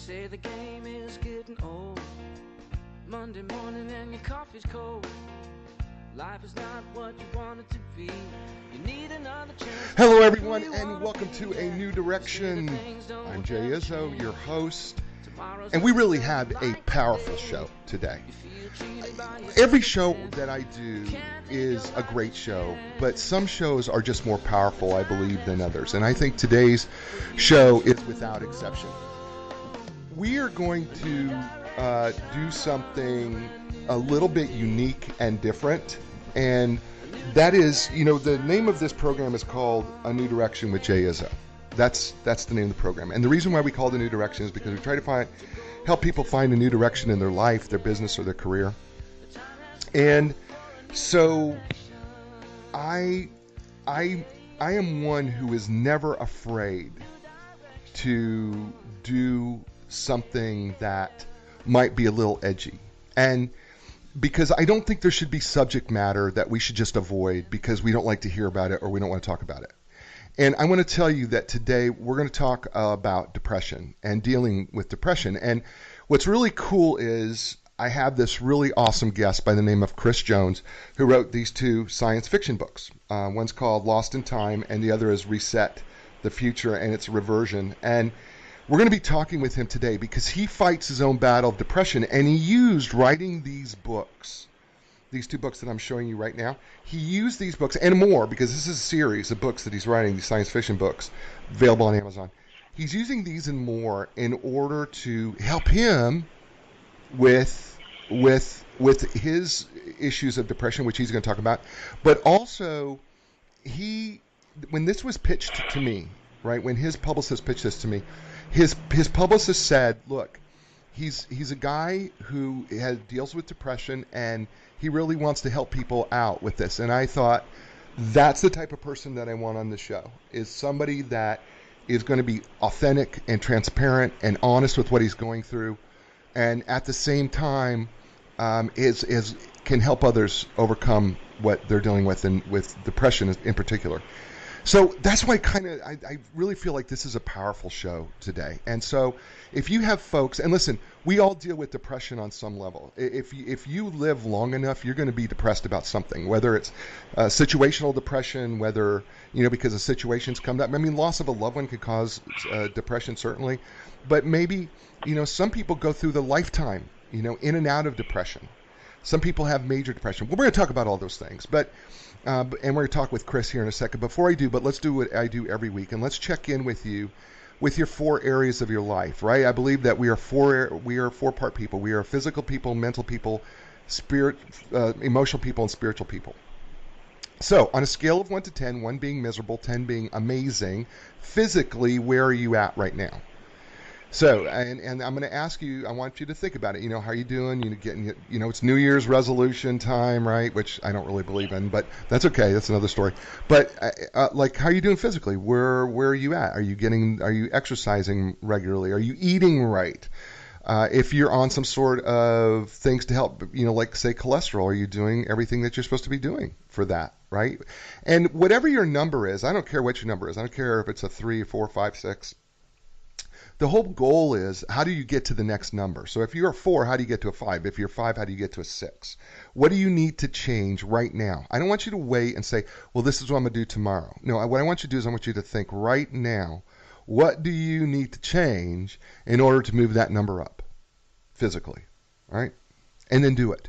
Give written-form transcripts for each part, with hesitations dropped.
say the game is getting old. Monday morning and your coffee's cold. Life is not what you want it to be. You need another chance. Hello everyone and welcome to A New Direction. I'm Jay Izzo, your host, and we really have a powerful show today. Every show that I do is a great show, but some shows are just more powerful, I believe, than others. And I think today's show is without exception. We are going to do something a little bit unique and different. And that is, the name of this program is called A New Direction with Jay Izzo. That's the name of the program. And the reason why we call it A New Direction is because we try to help people find a new direction in their life, their business, or their career. And so I am one who is never afraid to do something that might be a little edgy. And because I don't think there should be subject matter that we should just avoid because we don't like to hear about it or we don't want to talk about it. And I want to tell you that today we're going to talk about depression and dealing with depression. And what's really cool is I have this really awesome guest by the name of Chris Jones, who wrote these two science fiction books. One's called Lost in Time and the other is Reset the Future, and it's Reversione. And we're going to be talking with him today because he fights his own battle of depression, and he used writing these books, these two books that I'm showing you right now. He used these books and more because this is a series of books that he's writing, these science fiction books, available on Amazon. He's using these and more in order to help him with his issues of depression, which he's going to talk about. But also, when this was pitched to me, right, when his publicist pitched this to me, his publicist said, look, he's a guy who deals with depression and he really wants to help people out with this. And I thought, that's the type of person that I want on the show, is somebody that is going to be authentic and transparent and honest with what he's going through, and at the same time can help others overcome what they're dealing with, and with depression in particular. So that's why I really feel like this is a powerful show today. And so if you have folks, and listen, we all deal with depression on some level. If you live long enough, you're going to be depressed about something, whether it's situational depression, whether, because of situations come up. I mean, loss of a loved one could cause depression, certainly. But maybe, some people go through the lifetime, in and out of depression. Some people have major depression. Well, we're going to talk about all those things. And we're going to talk with Chris here in a second. Before I do, but let's do what I do every week, and let's check in with you with your four areas of your life, right? I believe that we are four-part people. We are physical people, mental people, emotional people, and spiritual people. So on a scale of 1 to 10, 1 being miserable, 10 being amazing, physically, where are you at right now? So, and I'm going to ask you, I want you to think about it. How are you doing? It's New Year's resolution time, right? Which I don't really believe in, but that's okay. That's another story. But how are you doing physically? Where are you at? Are you exercising regularly? Are you eating right? If you're on some sort of things to help, like say cholesterol, are you doing everything that you're supposed to be doing for that, right? And whatever your number is, I don't care what your number is. I don't care if it's a 3, 4, 5, 6. The whole goal is, how do you get to the next number? So if you're a 4, how do you get to a 5? If you're 5, how do you get to a 6? What do you need to change right now? I don't want you to wait and say, well, this is what I'm going to do tomorrow. No, what I want you to do is I want you to think right now, what do you need to change in order to move that number up physically, all right? And then do it.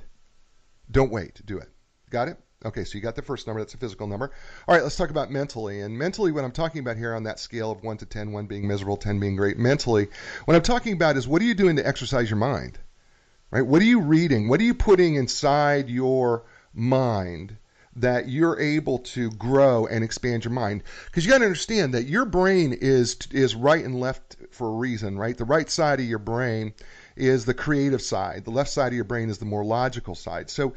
Don't wait. Do it. Got it? Okay, so you got the first number. That's a physical number. All right, let's talk about mentally. And mentally, what I'm talking about here on that scale of 1 to 10, 1 being miserable, 10 being great, mentally, what I'm talking about is, what are you doing to exercise your mind? Right? What are you reading? What are you putting inside your mind that you're able to grow and expand your mind? Because you got to understand that your brain is right and left for a reason, right? The right side of your brain is the creative side. The left side of your brain is the more logical side. So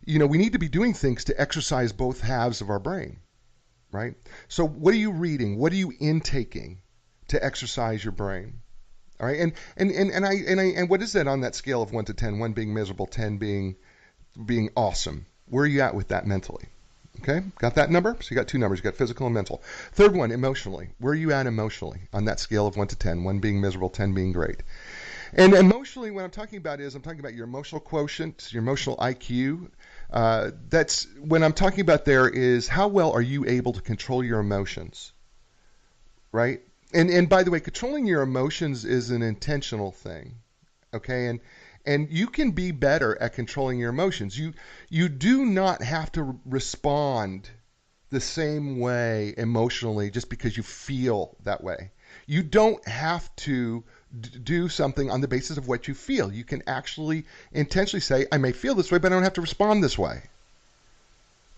we need to be doing things to exercise both halves of our brain, right? So what are you reading? What are you intaking to exercise your brain? All right, and what is that on that scale of 1 to 10? 1 being miserable, 10 being awesome. Where are you at with that mentally? Okay, got that number? So you got two numbers. You got physical and mental. Third one, emotionally. Where are you at emotionally on that scale of 1 to 10? 1 being miserable, 10 being great. And emotionally, what I'm talking about is I'm talking about your emotional quotient, your emotional IQ. That's when I'm talking about there is how well are you able to control your emotions, right? And by the way, controlling your emotions is an intentional thing, okay? And you can be better at controlling your emotions. You do not have to respond the same way emotionally just because you feel that way. You don't have to do something on the basis of what you feel. You can actually intentionally say, I may feel this way, but I don't have to respond this way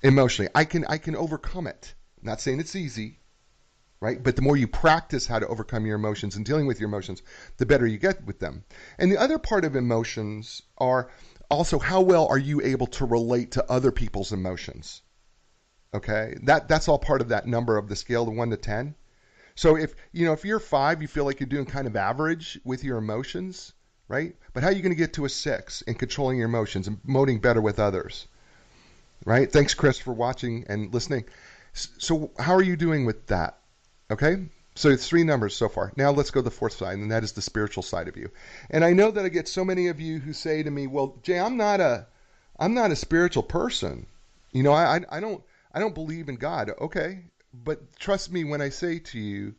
emotionally. I can overcome it. I'm not saying it's easy, right? But the more you practice how to overcome your emotions and dealing with your emotions, the better you get with them. And the other part of emotions are also how well are you able to relate to other people's emotions? Okay, that's all part of that number of the scale, the 1 to 10. So if you're 5, you feel like you're doing kind of average with your emotions, right? But how are you going to get to a 6 in controlling your emotions and emoting better with others, right? Thanks, Chris, for watching and listening. So how are you doing with that? Okay, so it's 3 numbers so far. Now let's go to the 4th side, and that is the spiritual side of you. And I know that I get so many of you who say to me, "Well, Jay, I'm not a spiritual person. I don't believe in God." Okay, but trust me when I say to you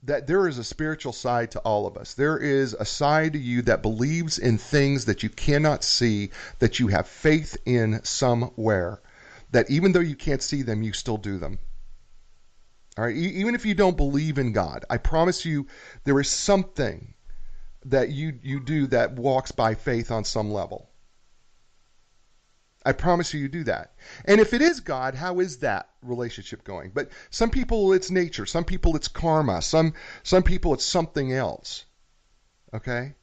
that there is a spiritual side to all of us. There is a side to you that believes in things that you cannot see, that you have faith in somewhere, that even though you can't see them, you still do them. All right, even if you don't believe in God, I promise you there is something that you do that walks by faith on some level. I promise you do that. And if it is God, how is that relationship going? But some people it's nature, some people it's karma, some people it's something else. Okay?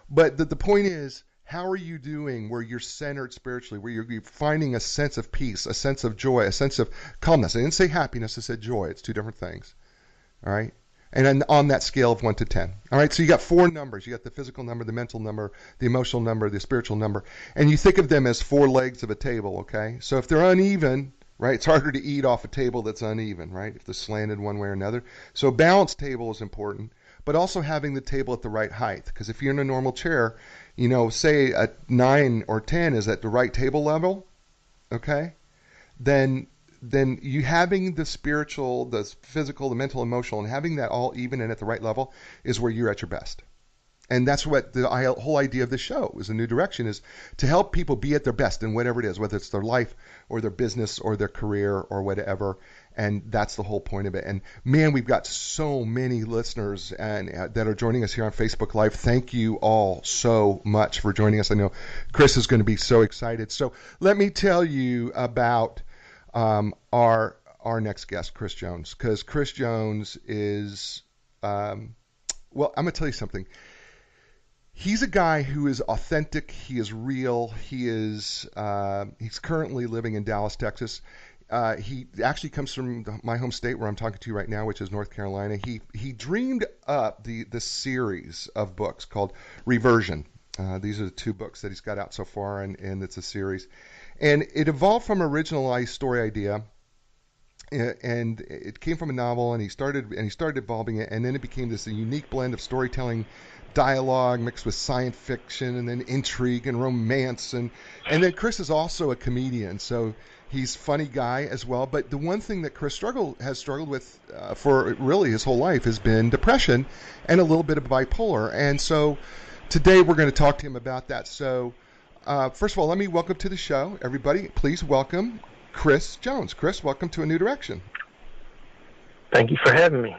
But the point is, how are you doing where you're centered spiritually, where you're finding a sense of peace, a sense of joy, a sense of calmness? I didn't say happiness, I said joy. It's 2 different things. All right? And then on that scale of 1 to 10. All right, so you got 4 numbers. You got the physical number, the mental number, the emotional number, the spiritual number. And you think of them as 4 legs of a table, okay? So if they're uneven, right, it's harder to eat off a table that's uneven, right, if they're slanted one way or another. So a balanced table is important, but also having the table at the right height. Because if you're in a normal chair, say a 9 or 10 is at the right table level, okay, then you having the spiritual, the physical, the mental, emotional, and having that all even and at the right level is where you're at your best. And that's what the whole idea of the show is, a new direction, is to help people be at their best in whatever it is, whether it's their life or their business or their career or whatever. And that's the whole point of it. And man, we've got so many listeners and that are joining us here on Facebook Live. Thank you all so much for joining us. I know Chris is going to be so excited. So let me tell you about our next guest, Chris Jones, because Chris Jones is, I'm going to tell you something. He's a guy who is authentic. He is real. He's currently living in Dallas, Texas. He actually comes from my home state where I'm talking to you right now, which is North Carolina. He dreamed up the series of books called Reversione. These are the 2 books that he's got out so far, and it's a series. And it evolved from an originalized story idea, and it came from a novel, and he started evolving it, and then it became this unique blend of storytelling, dialogue mixed with science fiction, and then intrigue and romance, and then Chris is also a comedian, so he's a funny guy as well. But the one thing that Chris has struggled with for really his whole life has been depression and a little bit of bipolar, and so today we're going to talk to him about that. So first of all, let me welcome to the show, everybody. Please welcome Chris Jones. Chris, welcome to A New Direction. Thank you for having me.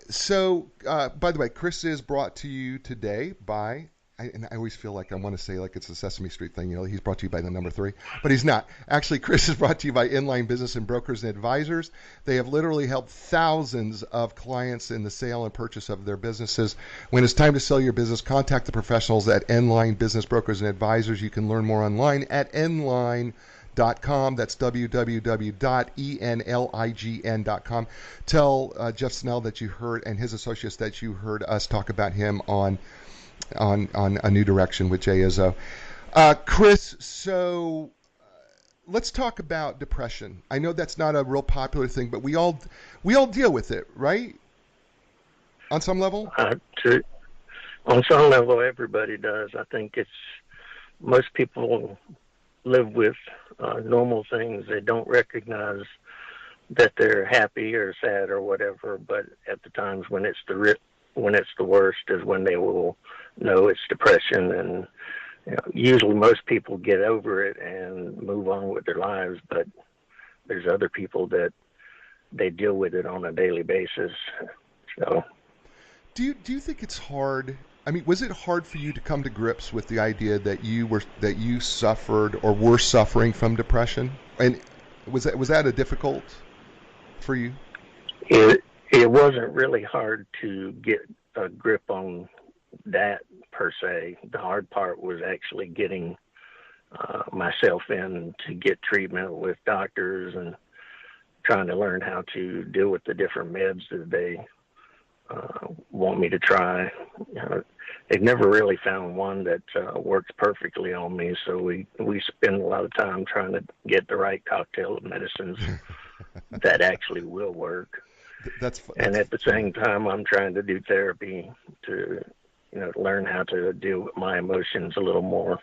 So, by the way, Chris is brought to you today by, and I always feel like I want to say like it's a Sesame Street thing, he's brought to you by the number 3, but he's not. Actually, Chris is brought to you by Inline Business and Brokers and Advisors. They have literally helped thousands of clients in the sale and purchase of their businesses. When it's time to sell your business, contact the professionals at Inline Business Brokers and Advisors. You can learn more online at Inline.com. That's www.enlign.com. Tell Jeff Snell that you heard, and his associates that you heard us talk about him on A New Direction with Jay Izzo. Chris, so let's talk about depression. I know that's not a real popular thing, but we all deal with it, right? On some level? On some level, everybody does. I think most people live with normal things. They don't recognize that they're happy or sad or whatever, but at the times when it's the worst is when they will know it's depression. And usually most people get over it and move on with their lives, but there's other people that they deal with it on a daily basis. So, do you think it's hard? I mean, was it hard for you to come to grips with the idea that you suffered or were suffering from depression? And was that a difficult for you? It wasn't really hard to get a grip on that per se. The hard part was actually getting myself in to get treatment with doctors and trying to learn how to deal with the different meds that they want me to try. They've never really found one that works perfectly on me, so we spend a lot of time trying to get the right cocktail of medicines that actually will work. And at the same time, I'm trying to do therapy to learn how to deal with my emotions a little more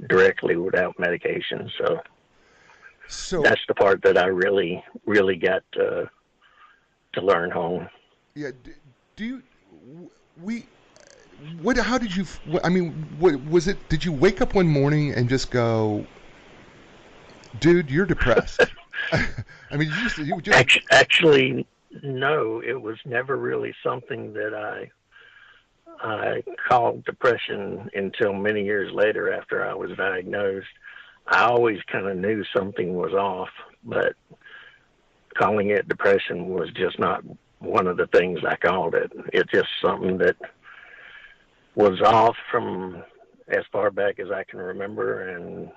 directly without medication. So that's the part that I really, really got to learn home. Yeah. How did you, I mean, what was it, did you wake up one morning and just go, dude, you're depressed? I mean, you just... Actually, no, it was never really something that I called depression until many years later after I was diagnosed. I always kind of knew something was off, but calling it depression was just not one of the things I called it. It's just something that was off from as far back as I can remember, and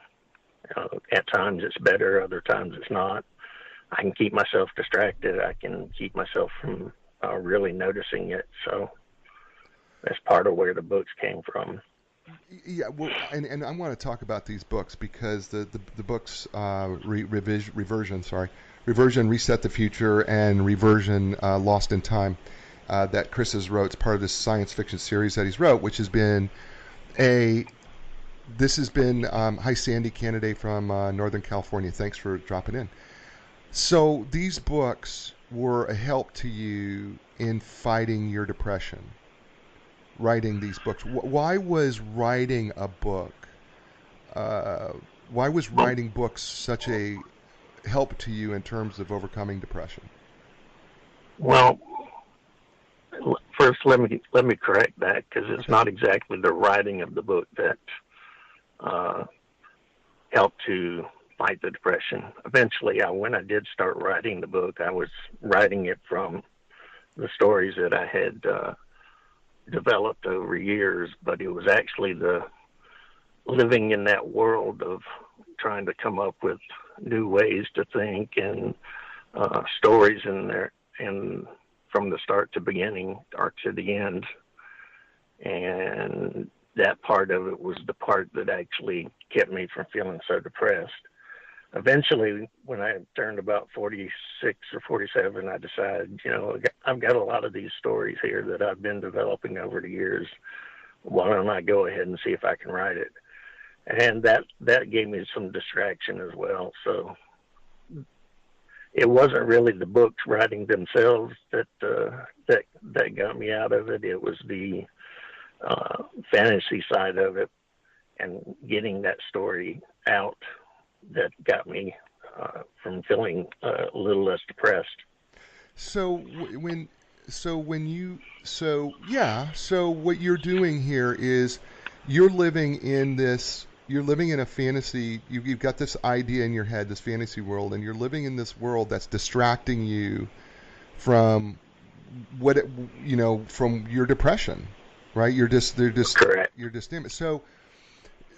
at times it's better, other times it's not. I can keep myself distracted. I can keep myself from really noticing it. So that's part of where the books came from. Yeah, well, and I want to talk about these books because the books Reversion, Reset the Future, and Reversion, Lost in Time, that Chris has wrote. It's part of this science fiction series that he's wrote, which has been hi Sandy Candidate from Northern California. Thanks for dropping in. So these books were a help to you in fighting your depression, writing these books. Why was writing a book, why was writing books such a help to you in terms of overcoming depression? Well, first let me correct that, because it's not exactly the writing of the book that helped to fight the depression. Eventually, when I did start writing the book, I was writing it from the stories that I had developed over years, but it was actually the living in that world of trying to come up with new ways to think and stories in there, and from the start to beginning or to the end. And that part of it was the part that actually kept me from feeling so depressed. Eventually, when I turned about 46 or 47, I decided, I've got a lot of these stories here that I've been developing over the years. Why don't I go ahead and see if I can write it? And that gave me some distraction as well. So it wasn't really the books writing themselves that got me out of it. It was the fantasy side of it and getting that story out that got me from feeling a little less depressed. So what you're doing here is you're living in a fantasy. You've got this idea in your head, this fantasy world, and you're living in this world that's distracting you from from your depression, right? Correct. You're just damaged.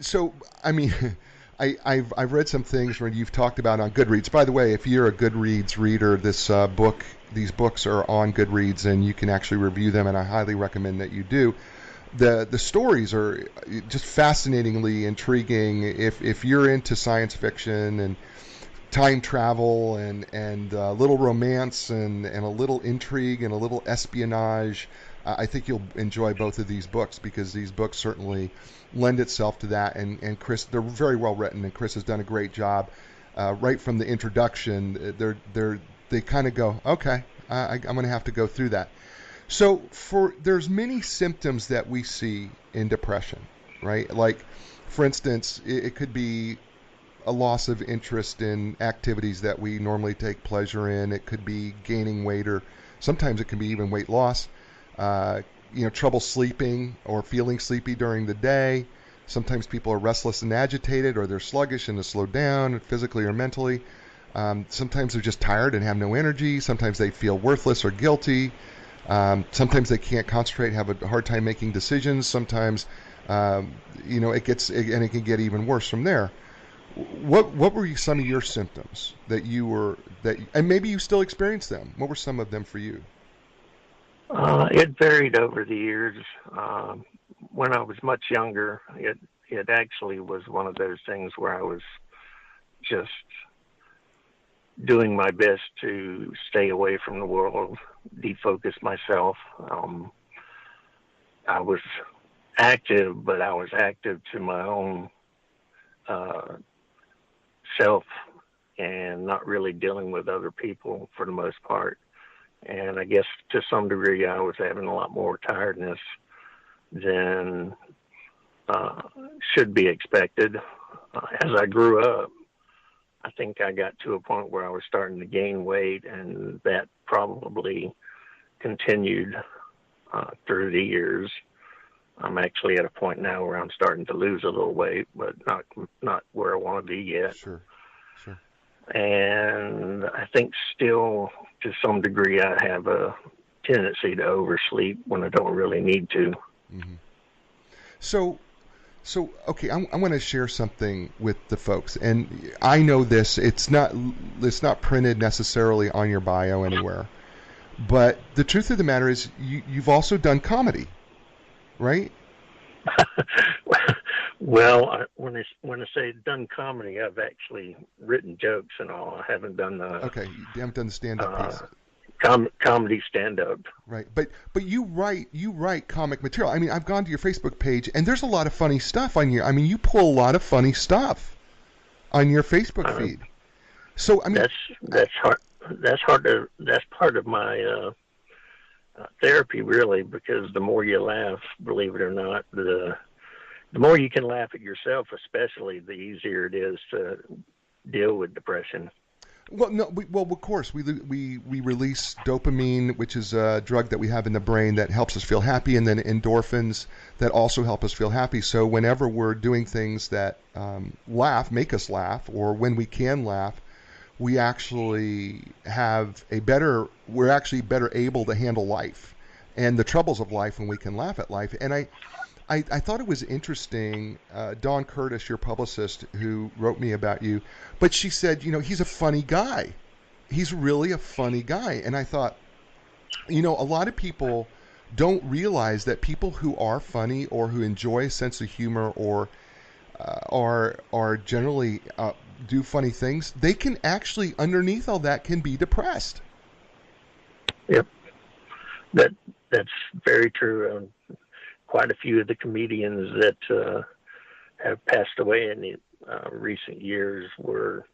So I mean, I've read some things where you've talked about on Goodreads. By the way, if you're a Goodreads reader, these books are on Goodreads, and you can actually review them, and I highly recommend that you do. The stories are just fascinatingly intriguing. If you're into science fiction and time travel and a little romance and a little intrigue and a little espionage, I think you'll enjoy both of these books, because these books certainly lend itself to that. And Chris, they're very well written, and Chris has done a great job. Right from the introduction, they kind of go, okay, I'm going to have to go through that. So there's many symptoms that we see in depression, right? Like, for instance, it could be a loss of interest in activities that we normally take pleasure in. It could be gaining weight, or sometimes it can be even weight loss. Trouble sleeping or feeling sleepy during the day. Sometimes people are restless and agitated, or they're sluggish and they slow down physically or mentally. Sometimes they're just tired and have no energy. Sometimes they feel worthless or guilty. Sometimes they can't concentrate, have a hard time making decisions. Sometimes, it can get even worse from there. What were some of your symptoms and maybe you still experience them? What were some of them for you? It varied over the years. When I was much younger, it actually was one of those things where I was just doing my best to stay away from the world, defocus myself. I was active, but I was active to my own self and not really dealing with other people for the most part. And I guess to some degree I was having a lot more tiredness than should be expected. As I grew up, I think I got to a point where I was starting to gain weight, and that probably continued through the years. I'm actually at a point now where I'm starting to lose a little weight, but not where I want to be yet. Sure. And I think still, to some degree, I have a tendency to oversleep when I don't really need to. Mm-hmm. So okay, I want to share something with the folks, and I know this. It's not printed necessarily on your bio anywhere, but the truth of the matter is, you've also done comedy, right? Well, when I say done comedy, I've actually written jokes and all. I haven't done the okay. You haven't done the stand-up piece. Comedy stand-up. Right, but you write comic material. I mean, I've gone to your Facebook page, and there's a lot of funny stuff on your. I mean, you pull a lot of funny stuff on your Facebook feed. So I mean, that's hard. That's part of my therapy, really, because the more you laugh, believe it or not, the more you can laugh at yourself, especially, the easier it is to deal with depression. Well, no. Of course, we release dopamine, which is a drug that we have in the brain that helps us feel happy, and then endorphins that also help us feel happy. So whenever we're doing things that make us laugh, or when we can laugh, we actually we're actually better able to handle life and the troubles of life when we can laugh at life. And I thought it was interesting, Dawn Curtis, your publicist, who wrote me about you, but she said, he's a funny guy. He's really a funny guy. And I thought, a lot of people don't realize that people who are funny, or who enjoy a sense of humor, or are generally do funny things, they can actually, underneath all that, can be depressed. Yep. That's very true. Quite a few of the comedians that have passed away in the recent years were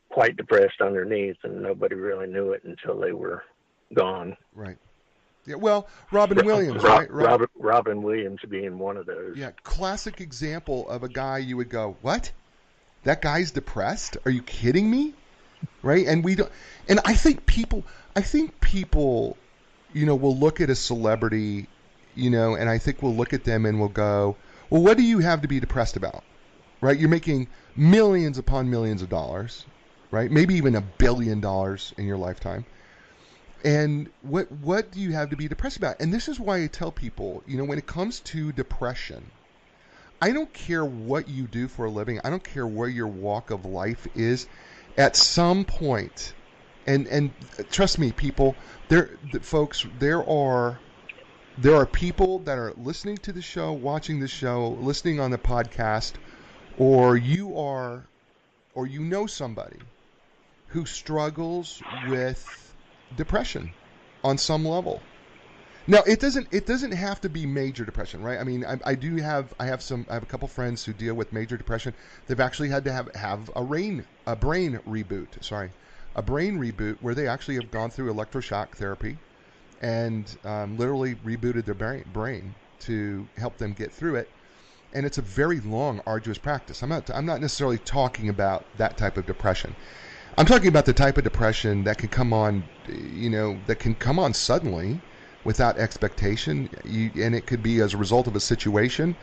quite depressed underneath, and nobody really knew it until they were gone. Right. Yeah. Well, Robin Williams, right? Robin Williams being one of those. Yeah. Classic example of a guy you would go, what? That guy's depressed? Are you kidding me? Right? And we don't. And I think people, will look at a celebrity, and I think we'll look at them and we'll go, well, what do you have to be depressed about? Right? You're making millions upon millions of dollars, right? Maybe even $1 billion in your lifetime. And what do you have to be depressed about? And this is why I tell people, when it comes to depression, I don't care what you do for a living. I don't care where your walk of life is. At some point, and trust me, people, there are people that are listening to the show, watching the show, listening on the podcast, or you know somebody who struggles with depression on some level. Now, it doesn't have to be major depression, right? I mean, I have a couple friends who deal with major depression. They've actually had to have a brain reboot. Sorry, a brain reboot where they actually have gone through electroshock therapy and literally rebooted their brain to help them get through it. And it's a very long, arduous practice. I'm not necessarily talking about that type of depression. I'm talking about the type of depression that can come on, that can come on suddenly, without expectation, and it could be as a result of a situation,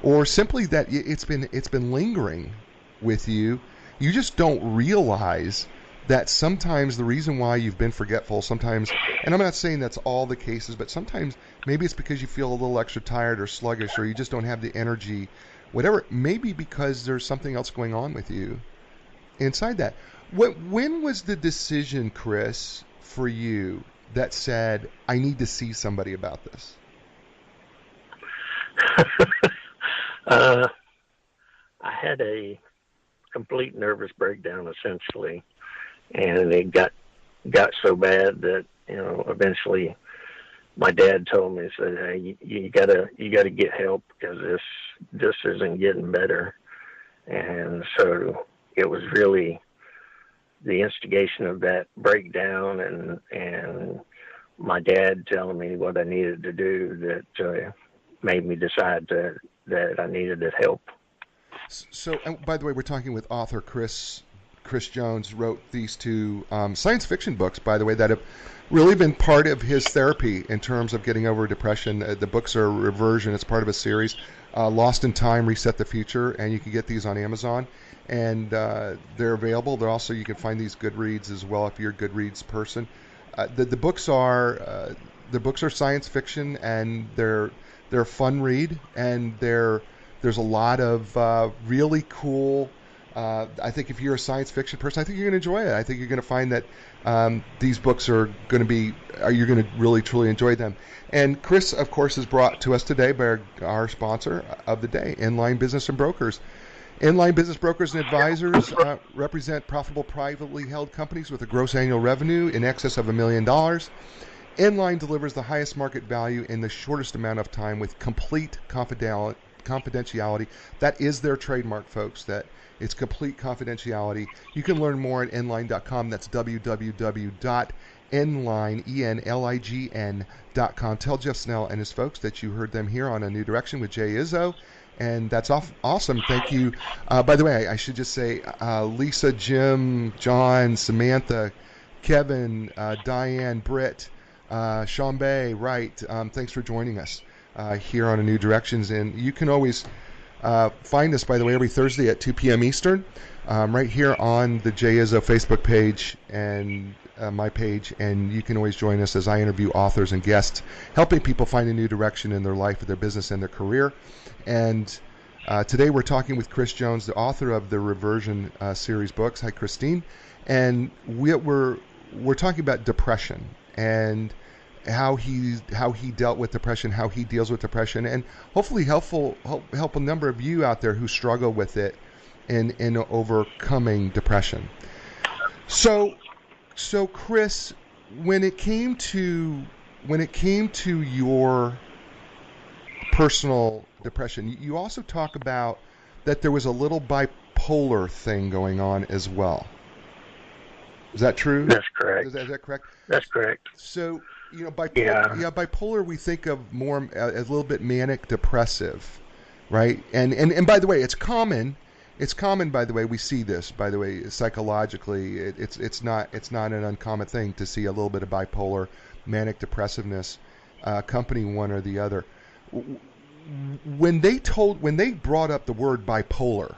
or simply that it's been lingering with you. You just don't realize that sometimes the reason why you've been forgetful, sometimes, and I'm not saying that's all the cases, but sometimes maybe it's because you feel a little extra tired or sluggish, or you just don't have the energy, whatever. Maybe because there's something else going on with you inside that. When was the decision, Chris, for you that said, I need to see somebody about this? I had a complete nervous breakdown, essentially, and it got so bad that eventually my dad told me, he said, "Hey, you gotta get help because this isn't getting better." And so it was really the instigation of that breakdown and my dad telling me what I needed to do that made me decide that I needed that help. So, by the way, we're talking with author Chris Jones. Wrote these two science fiction books, by the way, that have really been part of his therapy in terms of getting over depression. The books are Reversione. It's part of a series, Lost in Time, Reset the Future, and you can get these on Amazon. And they're available. They're also, you can find these Goodreads as well if you're a Goodreads person. The books are science fiction, and they're a fun read, and there's a lot of really cool. I think if you're a science fiction person, I think you're going to enjoy it. I think you're going to find that these books are going to be, you're going to really truly enjoy them. And Chris, of course, is brought to us today by our sponsor of the day, Inline Business and Brokers. Inline Business Brokers and Advisors represent profitable privately held companies with a gross annual revenue in excess of $1 million. Inline delivers the highest market value in the shortest amount of time with complete confidentiality. That is their trademark, folks, that it's complete confidentiality. You can learn more at inline.com. That's www.enlign.com. Tell Jeff Snell and his folks that you heard them here on A New Direction with Jay Izzo. And that's awesome. Thank you. By the way, I should just say Lisa, Jim, John, Samantha, Kevin, Diane, Britt, Sean Bay, Wright, thanks for joining us here on A New Directions. And you can always find us, by the way, every Thursday at 2 p.m. Eastern, right here on the Jay Izzo Facebook page and my page. And you can always join us as I interview authors and guests, helping people find a new direction in their life, their business, and their career. And today we're talking with Chris Jones, the author of the Reversion series books. Hi, Christine. And we're talking about depression and how he dealt with depression, how he deals with depression, and hopefully help a number of you out there who struggle with it in overcoming depression. So Chris, when it came to your personal depression, you also talk about that there was a little bipolar thing going on as well. Is that true? That's correct. Is that correct? That's correct. So, bipolar we think of more as a little bit manic depressive, right? And by the way, it's common. It's common, by the way. We see this, by the way, psychologically. It's not an uncommon thing to see a little bit of bipolar, manic depressiveness, accompanying one or the other. When they brought up the word bipolar,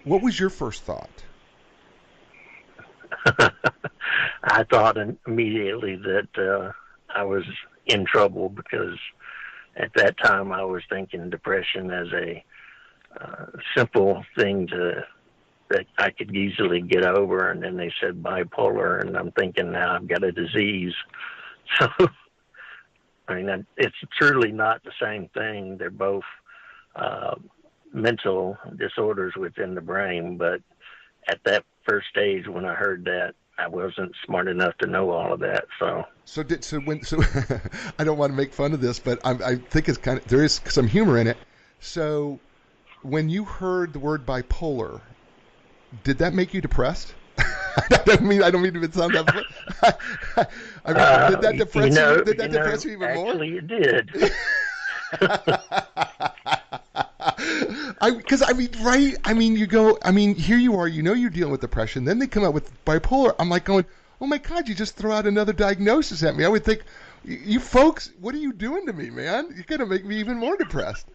what was your first thought? I thought immediately that I was in trouble because at that time I was thinking depression as a simple thing that I could easily get over, and then they said bipolar, and I'm thinking now I've got a disease. So, I mean, it's truly not the same thing. They're both mental disorders within the brain, but at that first stage when I heard that, I wasn't smart enough to know all of that. So I don't want to make fun of this, but I think it's there is some humor in it. So when you heard the word bipolar, did that make you depressed? I don't mean to sound that. Did that depress you? Did that depress you even more? Actually, it did. Because right? Here you are. You're dealing with depression. Then they come out with bipolar. I'm like going, oh my God! You just throw out another diagnosis at me. I would think, you folks, what are you doing to me, man? You're gonna make me even more depressed.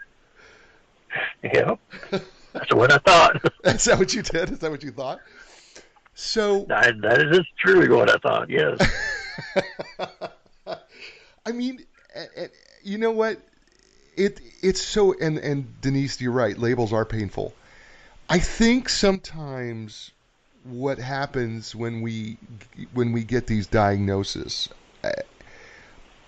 Yeah, that's what I thought. Is that what you did? Is that what you thought? So that is truly what I thought. Yes. You know what? It's so, and Denise, you're right. Labels are painful. I think sometimes what happens when we get these diagnoses,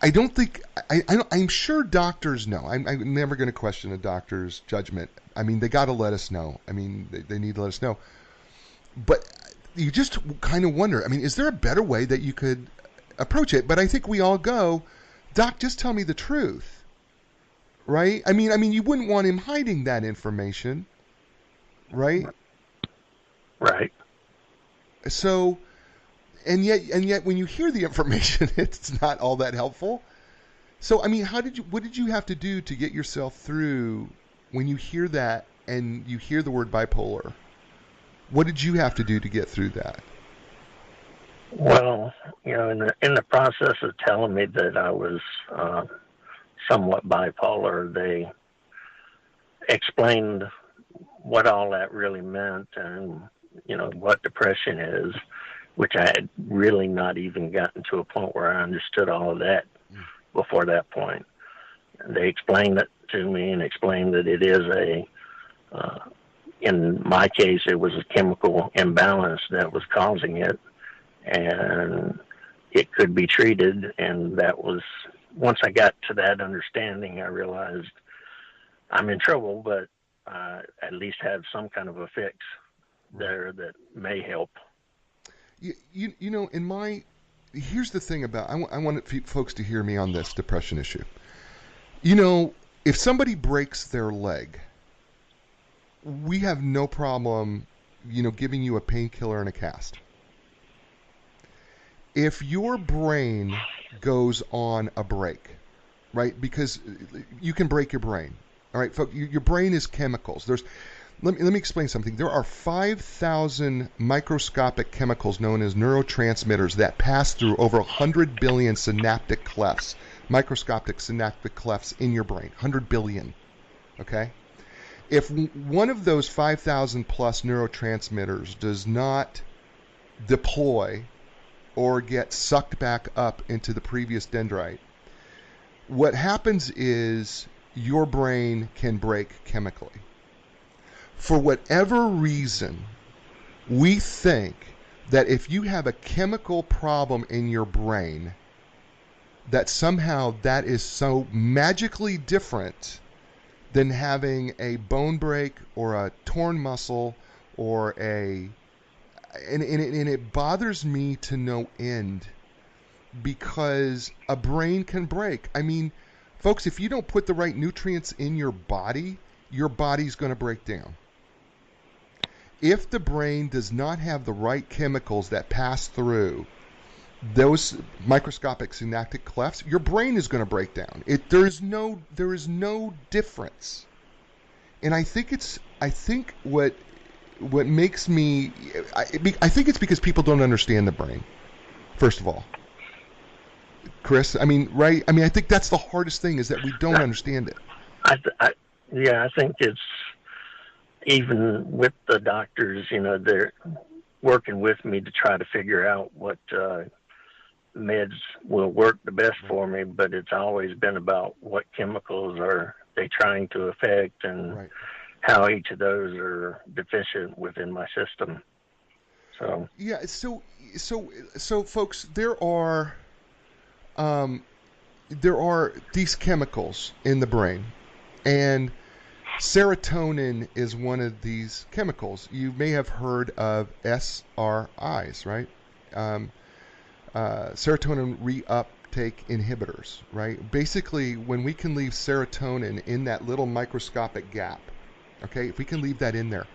I'm sure doctors know. I'm never going to question a doctor's judgment. They got to let us know. They need to let us know. But you just kind of wonder, is there a better way that you could approach it? But I think we all go, Doc, just tell me the truth. Right? You wouldn't want him hiding that information. Right? Right. So, and yet when you hear the information, it's not all that helpful. So, what did you have to do to get yourself through when you hear that and you hear the word bipolar? What did you have to do to get through that? Well, in the process of telling me that I was somewhat bipolar, they explained what all that really meant and, what depression is, which I had really not even gotten to a point where I understood all of that before that point. And they explained it to me and explained that it is in my case, it was a chemical imbalance that was causing it, and it could be treated. And that was, once I got to that understanding, I realized I'm in trouble, but at least have some kind of a fix there that may help. Here's the thing about, I want folks to hear me on this depression issue. If somebody breaks their leg, we have no problem, giving you a painkiller and a cast. If your brain goes on a break, right? Because you can break your brain. All right, folks, your brain is chemicals. Let me explain something. There are 5,000 microscopic chemicals known as neurotransmitters that pass through over 100 billion synaptic clefts, microscopic synaptic clefts in your brain. 100 billion. Okay? If one of those 5,000 plus neurotransmitters does not deploy or get sucked back up into the previous dendrite, what happens is your brain can break chemically. For whatever reason, we think that if you have a chemical problem in your brain, that somehow that is so magically different than having a bone break or a torn muscle or and it bothers me to no end, because a brain can break. Folks, if you don't put the right nutrients in your body's going to break down. If the brain does not have the right chemicals that pass through those microscopic synaptic clefts, your brain is going to break down. There is no difference. And I think what makes me, I think it's because people don't understand the brain, first of all. Chris, right? I think that's the hardest thing, is that we don't understand it. I think it's, even with the doctors, they're working with me to try to figure out what meds will work the best for me, but it's always been about what chemicals are they trying to affect and right. How each of those are deficient within my system. So yeah, so folks, there are these chemicals in the brain, and serotonin is one of these chemicals. You may have heard of SRIs, right? serotonin reuptake inhibitors, right? Basically, when we can leave serotonin in that little microscopic gap, okay, if we can leave that in there,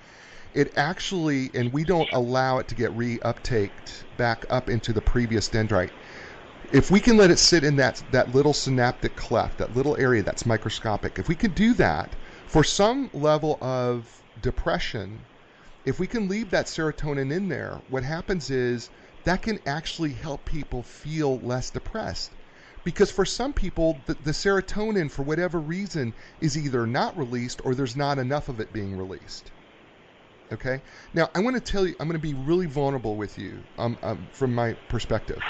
it actually, and we don't allow it to get reuptaked back up into the previous dendrite. If we can let it sit in that little synaptic cleft, that little area that's microscopic, if we can do that for some level of depression, if we can leave that serotonin in there, what happens is that can actually help people feel less depressed. Because for some people, the serotonin, for whatever reason, is either not released or there's not enough of it being released. Okay? Now, I want to tell you, I'm going to be really vulnerable with you from my perspective.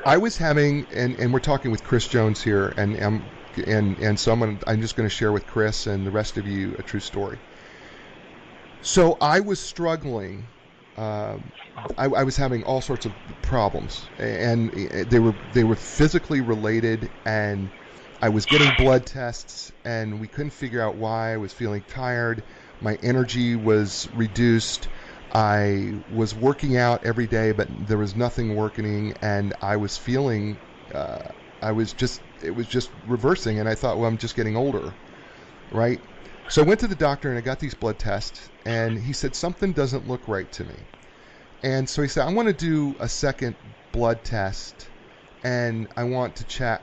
I was having, and we're talking with Chris Jones here, and so I'm just going to share with Chris and the rest of you a true story. So I was struggling. I was having all sorts of problems, and they were physically related, and I was getting blood tests, and we couldn't figure out why. I was feeling tired. My energy was reduced. I was working out every day, but there was nothing working, and I was feeling, it was just reversing, and I thought, well, I'm just getting older, right? So I went to the doctor, and I got these blood tests, and he said, something doesn't look right to me. And so he said, I want to do a second blood test, and I want to check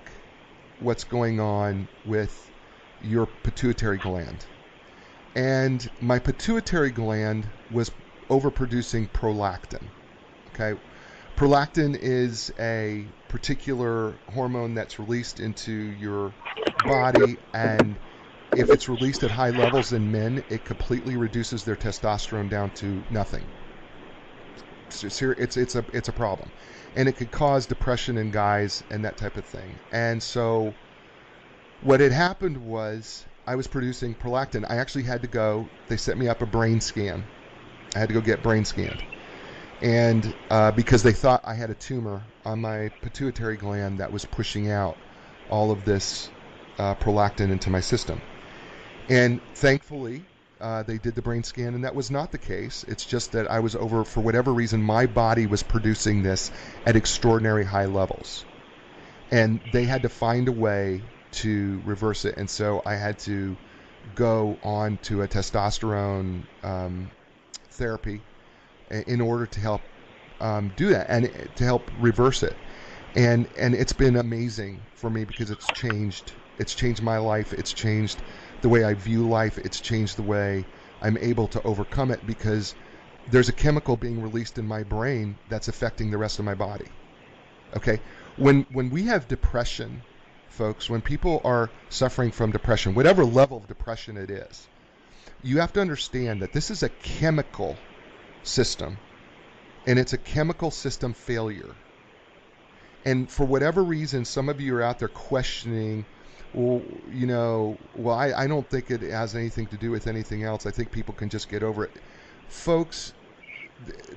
what's going on with your pituitary gland. And my pituitary gland was overproducing prolactin. Okay, prolactin is a particular hormone that's released into your body, and if it's released at high levels in men, it completely reduces their testosterone down to nothing. It's a problem, and it could cause depression in guys and that type of thing. And so what had happened was I was producing prolactin. I actually had to go. They set me up a brain scan. I had to go get brain scanned, and because they thought I had a tumor on my pituitary gland that was pushing out all of this prolactin into my system. And thankfully, they did the brain scan, and that was not the case. It's just that I was over, for whatever reason, my body was producing this at extraordinary high levels, and they had to find a way to reverse it. And so I had to go on to a testosterone therapy in order to help do that and to help reverse it. And it's been amazing for me because it's changed my life. It's changed the way I view life. It's changed the way I'm able to overcome it, because there's a chemical being released in my brain that's affecting the rest of my body. Okay? When we have depression, folks, when people are suffering from depression, whatever level of depression it is, you have to understand that this is a chemical system, and it's a chemical system failure. And for whatever reason, some of you are out there questioning, I don't think it has anything to do with anything else. I think people can just get over it. Folks,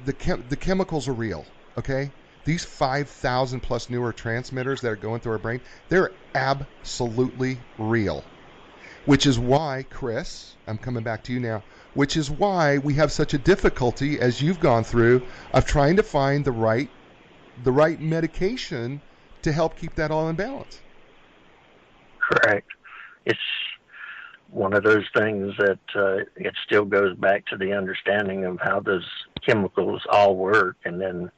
the chemicals are real, okay? These 5,000 plus neurotransmitters that are going through our brain, they're absolutely real. Which is why, Chris, I'm coming back to you now, which is why we have such a difficulty, as you've gone through, of trying to find the right medication to help keep that all in balance. Correct. It's one of those things that it still goes back to the understanding of how those chemicals all work. And then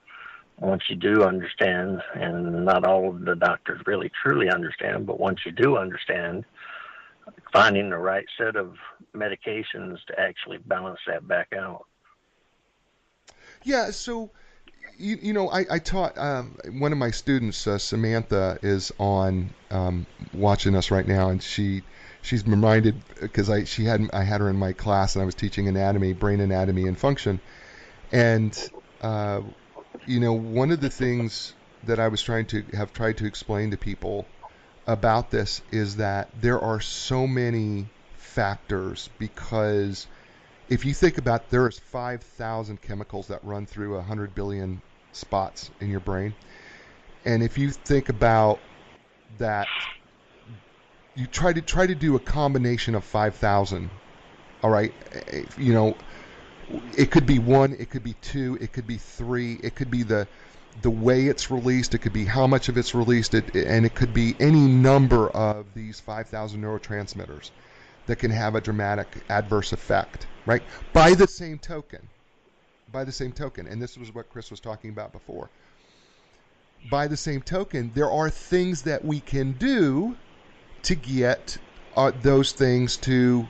once you do understand, and not all of the doctors really truly understand, but once you do understand, finding the right set of medications to actually balance that back out. Yeah, so I taught one of my students, Samantha, is on watching us right now, and she's reminded, because I had her in my class, and I was teaching anatomy, brain anatomy and function, and one of the things that I was tried to explain to people about this is that there are so many factors, because if you think about, there's 5,000 chemicals that run through 100 billion spots in your brain. And if you think about that, you try to do a combination of 5,000. All right. It could be 1, it could be 2, it could be 3, it could be the way it's released, it could be how much of it's released, and it could be any number of these 5,000 neurotransmitters that can have a dramatic adverse effect, right? By the same token, and this was what Chris was talking about before, by the same token, there are things that we can do to get those things to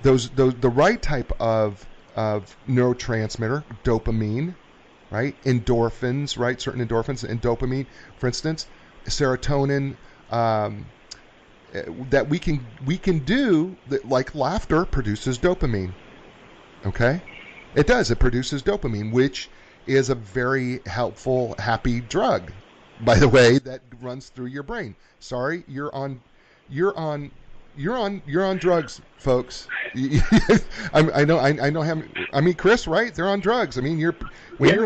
the right type of neurotransmitter, dopamine, right? Endorphins, right? Certain endorphins and dopamine, for instance, serotonin, that we can do that, like laughter produces dopamine. Okay? It does. It produces dopamine, which is a very helpful, happy drug, by the way, that runs through your brain. Sorry, you're on drugs, folks. I know. I mean, Chris, right? They're on drugs. I mean, you're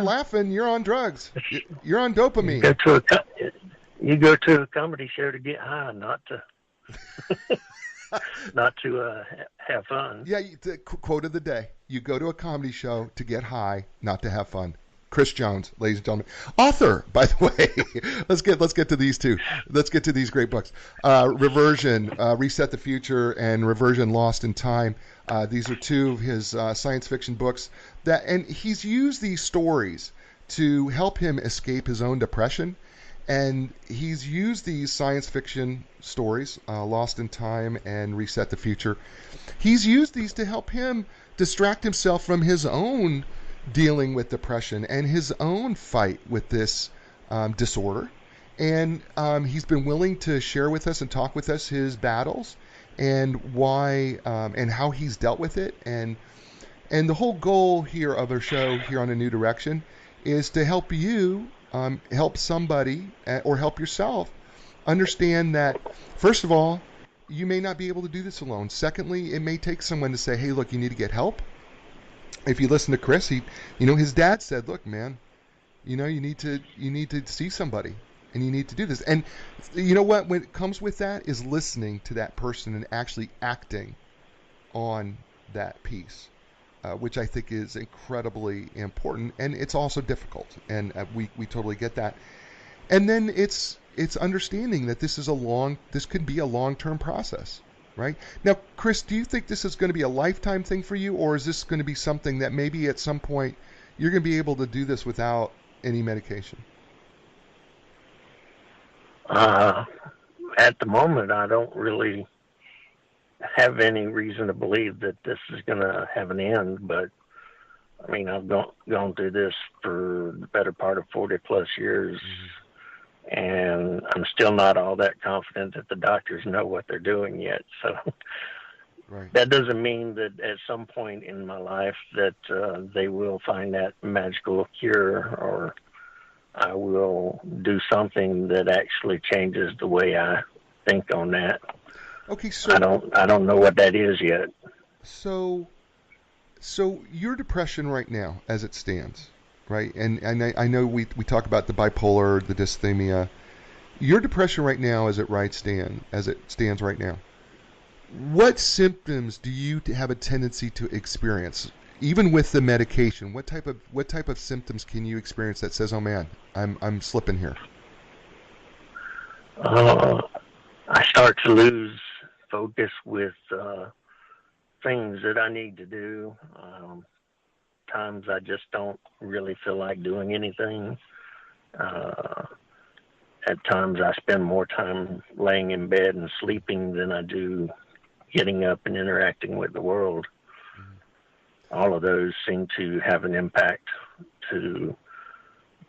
laughing, you're on drugs. You're on dopamine. You go to a comedy show to get high, not to have fun. Yeah, the quote of the day: you go to a comedy show to get high, not to have fun. Chris Jones, ladies and gentlemen, author, by the way. let's get to these two. Let's get to these great books. Reversion, Reset the Future, and Reversion, Lost in Time. These are two of his science fiction books and he's used these stories to help him escape his own depression. And he's used these science fiction stories, Lost in Time and Reset the Future. He's used these to help him distract himself from his own dealing with depression and his own fight with this disorder. And he's been willing to share with us and talk with us his battles and why and how he's dealt with it. And the whole goal here of our show here on A New Direction is to help you help somebody or help yourself understand that, first of all, you may not be able to do this alone. Secondly, it may take someone to say, hey, look, you need to get help. If you listen to Chris, his dad said, look, man, you need to see somebody and you need to do this. And you know what? When it comes with that is listening to that person and actually acting on that piece, which I think is incredibly important. And it's also difficult. And we totally get that. And then it's understanding that this could be a long-term process. Right? Now, Chris, do you think this is going to be a lifetime thing for you, or is this going to be something that maybe at some point you're going to be able to do this without any medication? At the moment, I don't really have any reason to believe that this is going to have an end, but I mean, I've gone through this for the better part of 40 plus years. Mm-hmm. And I'm still not all that confident that the doctors know what they're doing yet. So right. That doesn't mean that at some point in my life that they will find that magical cure, or I will do something that actually changes the way I think on that. Okay, so I don't know what that is yet. So your depression right now, as it stands, right? And I know we talk about the bipolar, the dysthymia. Your depression right now, as it stands right now, what symptoms do you have a tendency to experience, even with the medication? What type of symptoms can you experience that says, "Oh man, I'm slipping here"? I start to lose focus with things that I need to do. Times I just don't really feel like doing anything. At times I spend more time laying in bed and sleeping than I do getting up and interacting with the world. Mm-hmm. All of those seem to have an impact to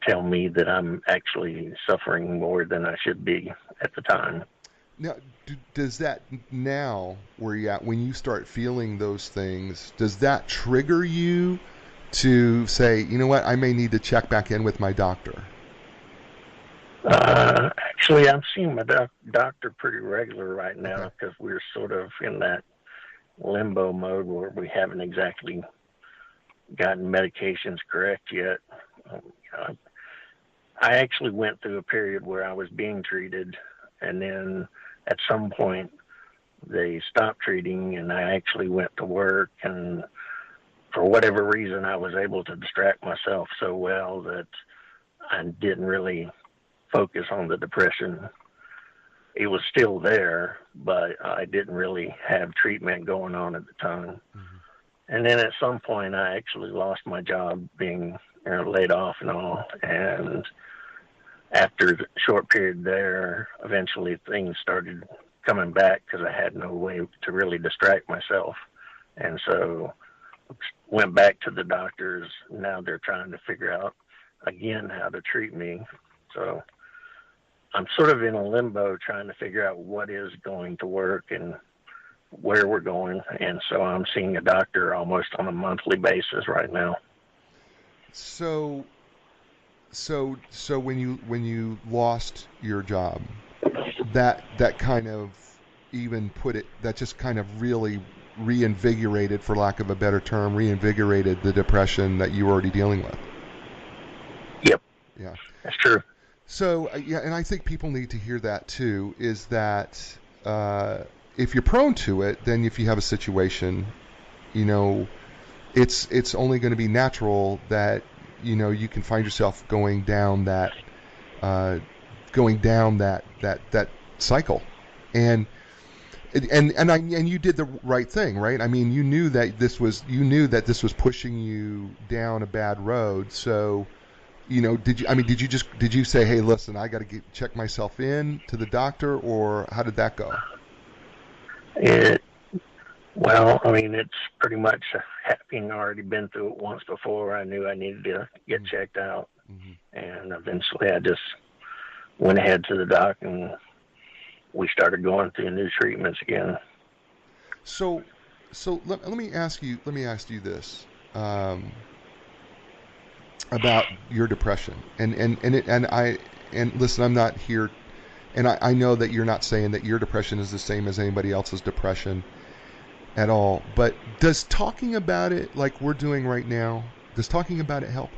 tell me that I'm actually suffering more than I should be at the time. Now, does that now, where you're at, when you start feeling those things, does that trigger you to say, you know what, I may need to check back in with my doctor? Actually, I'm seeing my doctor pretty regular right now because we're sort of in that limbo mode where we haven't exactly gotten medications correct yet. I actually went through a period where I was being treated, and then at some point they stopped treating, and I actually went to work, and for whatever reason, I was able to distract myself so well that I didn't really focus on the depression. It was still there, but I didn't really have treatment going on at the time. Mm-hmm. And then at some point, I actually lost my job, being laid off and all. And after a short period there, eventually things started coming back because I had no way to really distract myself. And so went back to the doctors. Now they're trying to figure out again how to treat me. So I'm sort of in a limbo trying to figure out what is going to work and where we're going. And so I'm seeing a doctor almost on a monthly basis right now. So when you lost your job, that kind of even put it, that just kind of really reinvigorated, for lack of a better term, reinvigorated the depression that you were already dealing with. Yep. Yeah. That's true. So, yeah, and I think people need to hear that too, is that if you're prone to it, then if you have a situation, it's only going to be natural that, you can find yourself going down that cycle. And you did the right thing, right? I mean, you knew that this was pushing you down a bad road. So, did you say, hey, listen, I got to check myself in to the doctor, or how did that go? Well, I mean, it's pretty much having already been through it once before. I knew I needed to get checked out. Mm-hmm. And eventually I just went ahead to the doc and we started going through new treatments again. So let me ask you this about your depression. And listen, I'm not here, and I know that you're not saying that your depression is the same as anybody else's depression at all, but does talking about it like we're doing right now, does talking about it help?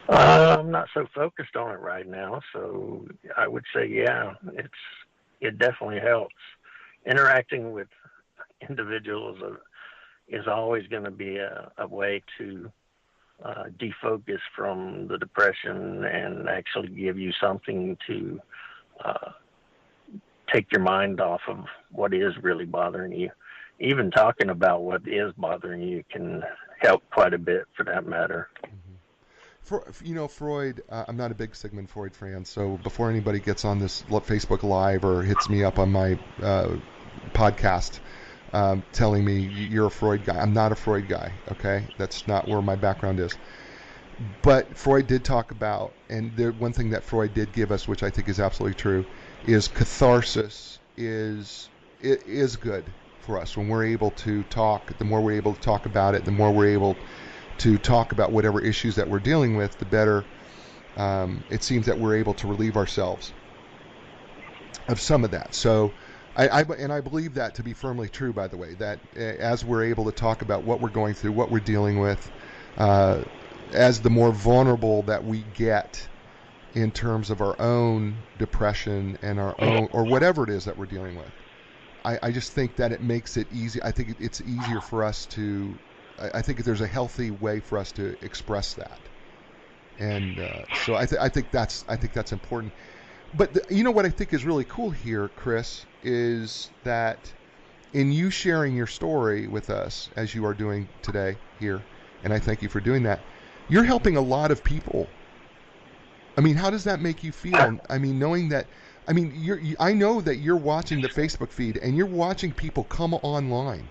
I'm not so focused on it right now, so I would say, yeah, it definitely helps. Interacting with individuals is always going to be a way to defocus from the depression and actually give you something to take your mind off of what is really bothering you. Even talking about what is bothering you can help quite a bit, for that matter. Mm-hmm. Freud, I'm not a big Sigmund Freud fan, so before anybody gets on this Facebook Live or hits me up on my podcast telling me you're a Freud guy, I'm not a Freud guy, okay? That's not where my background is. But Freud did talk about, and one thing that Freud did give us, which I think is absolutely true, is catharsis is good for us. When we're able to talk, the more we're able to talk about it, the more we're able to talk about whatever issues that we're dealing with, the better it seems that we're able to relieve ourselves of some of that. So I believe that to be firmly true, by the way, that as we're able to talk about what we're going through, what we're dealing with, as the more vulnerable that we get in terms of our own depression and our own, or whatever it is that we're dealing with, I just think that it makes it easy. I think it's easier for us to, I think there's a healthy way for us to express that. And so I think that's important. But what I think is really cool here, Chris, is that in you sharing your story with us, as you are doing today here, and I thank you for doing that, you're helping a lot of people. I mean, how does that make you feel? I mean, knowing that, I know that you're watching the Facebook feed and you're watching people come online,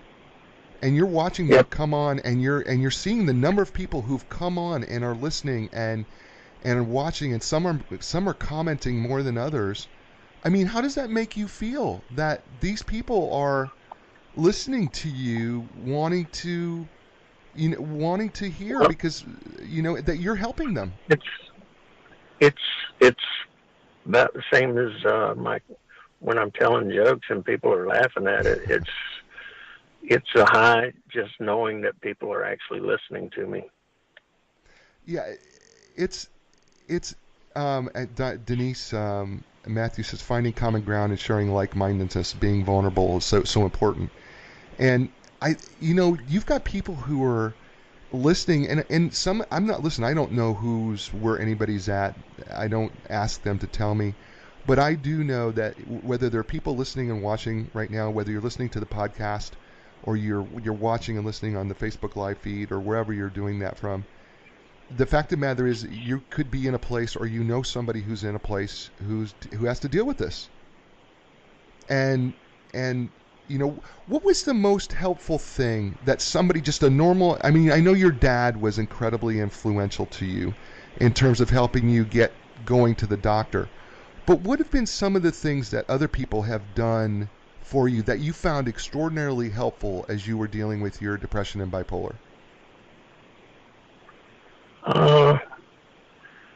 and you're watching them come on, and you're seeing the number of people who've come on and are listening and watching, and some are commenting more than others. I mean, how does that make you feel that these people are listening to you, wanting to hear, because that you're helping them? It's about the same as when I'm telling jokes and people are laughing at it. It's a high just knowing that people are actually listening to me. Yeah, it's Denise Matthews says finding common ground and sharing like-mindedness, being vulnerable is so important. And you've got people who are listening, and some, I'm not listening. I don't know where anybody's at. I don't ask them to tell me, but I do know that whether there are people listening and watching right now, whether you're listening to the podcast or you're watching and listening on the Facebook Live feed or wherever you're doing that from, the fact of the matter is you could be in a place, or somebody who's in a place who has to deal with this. And what was the most helpful thing that somebody, just a normal, I mean, I know your dad was incredibly influential to you in terms of helping you get going to the doctor, but what have been some of the things that other people have done for you that you found extraordinarily helpful as you were dealing with your depression and bipolar?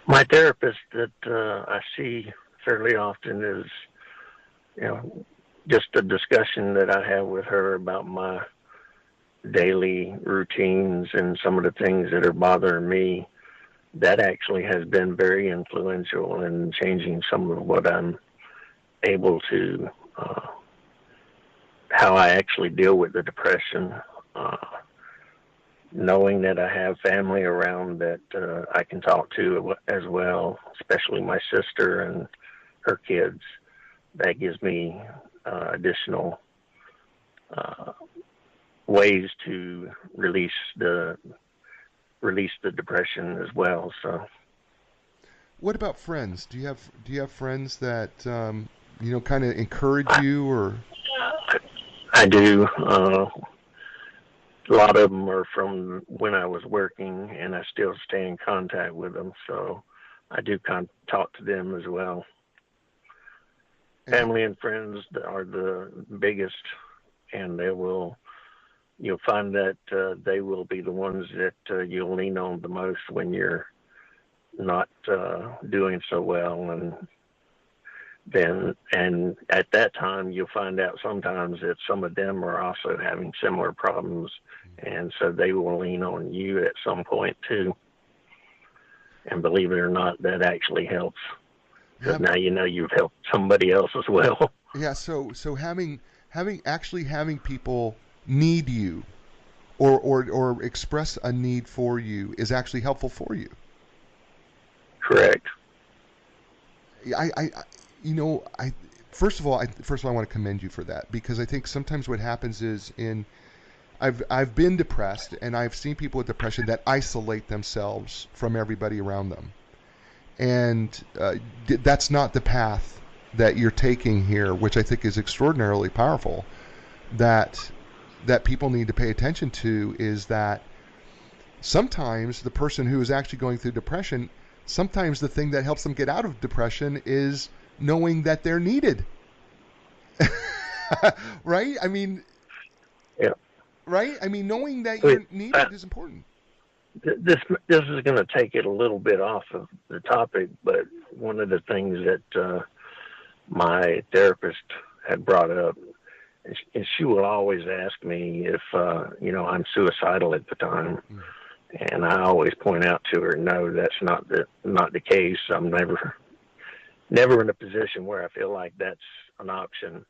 My therapist that I see fairly often is, just a discussion that I have with her about my daily routines and some of the things that are bothering me. That actually has been very influential in changing some of what I'm able to, how I actually deal with the depression. Knowing that I have family around that I can talk to as well, especially my sister and her kids, that gives me additional ways to release the depression as well. So, what about friends? Do you have friends that kind of encourage you, or? I do. A lot of them are from when I was working, and I still stay in contact with them. So I do talk to them as well. Family and friends are the biggest, and you'll find that they will be the ones that you'll lean on the most when you're not doing so well. And at that time, you'll find out sometimes that some of them are also having similar problems, and so they will lean on you at some point too. And believe it or not, that actually helps. Because now you've helped somebody else as well. Yeah. So having people need you, or express a need for you is actually helpful for you. Correct. First of all, I want to commend you for that, because I think sometimes what happens is I've been depressed, and I've seen people with depression that isolate themselves from everybody around them. And that's not the path that you're taking here, which I think is extraordinarily powerful. That people need to pay attention to is that sometimes the person who is actually going through depression, sometimes the thing that helps them get out of depression is knowing that they're needed. Right? I mean, yeah. Right? I mean, knowing that you're needed is important. This is going to take it a little bit off of the topic, but one of the things that my therapist had brought up, and she will always ask me if I'm suicidal at the time, and I always point out to her, no, that's not the case. I'm never in a position where I feel like that's an option.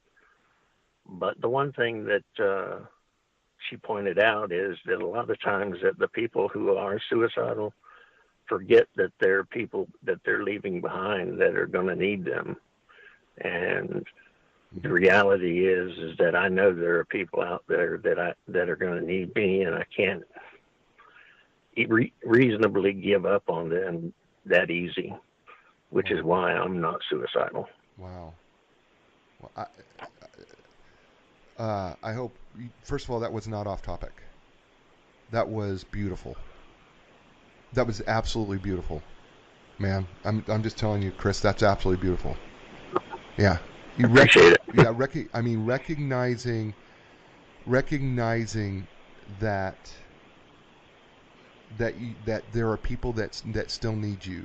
But the one thing that she pointed out is that a lot of times that the people who are suicidal forget that there are people that they're leaving behind that are going to need them. And the reality is that I know there are people out there that are going to need me, and I can't reasonably give up on them that easy, which is why I'm not suicidal. Wow. Well, I hope, first of all, that was not off topic. That was beautiful. That was absolutely beautiful, man. I'm just telling you, Chris, that's absolutely beautiful. Yeah. You appreciate it. Yeah. Recognizing that there are people that still need you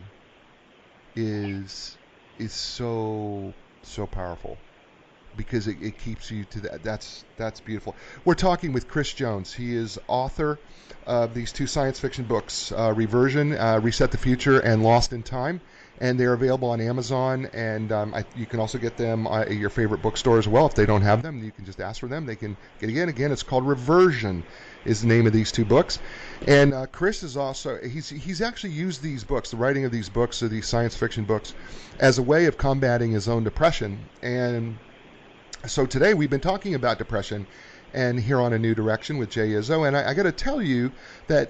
is so powerful, because it keeps you to that. That's beautiful. We're talking with Chris Jones. He is author of these two science fiction books, Reversione, Reset the Future, and Lost in Time. and they're available on Amazon, and you can also get them at your favorite bookstore as well. If they don't have them, you can just ask for them. They can get again. It's called Reversione, is the name of these 2 books. And Chris is also he's actually used these books, the writing of these books, or these science fiction books, as a way of combating his own depression. And so today we've been talking about depression, and here on A New Direction with Jay Izzo, and I got to tell you that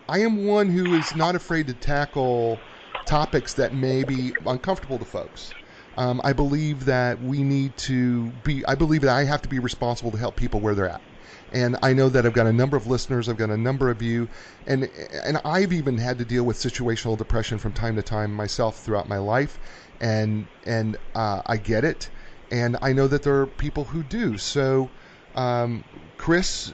I am one who is not afraid to tackle topics that may be uncomfortable to folks. I believe that I believe that I have to be responsible to help people where they're at. And I know that I've got a number of listeners, I've got a number of you, and I've even had to deal with situational depression from time to time myself throughout my life, and I get it, and I know that there are people who do. So Chris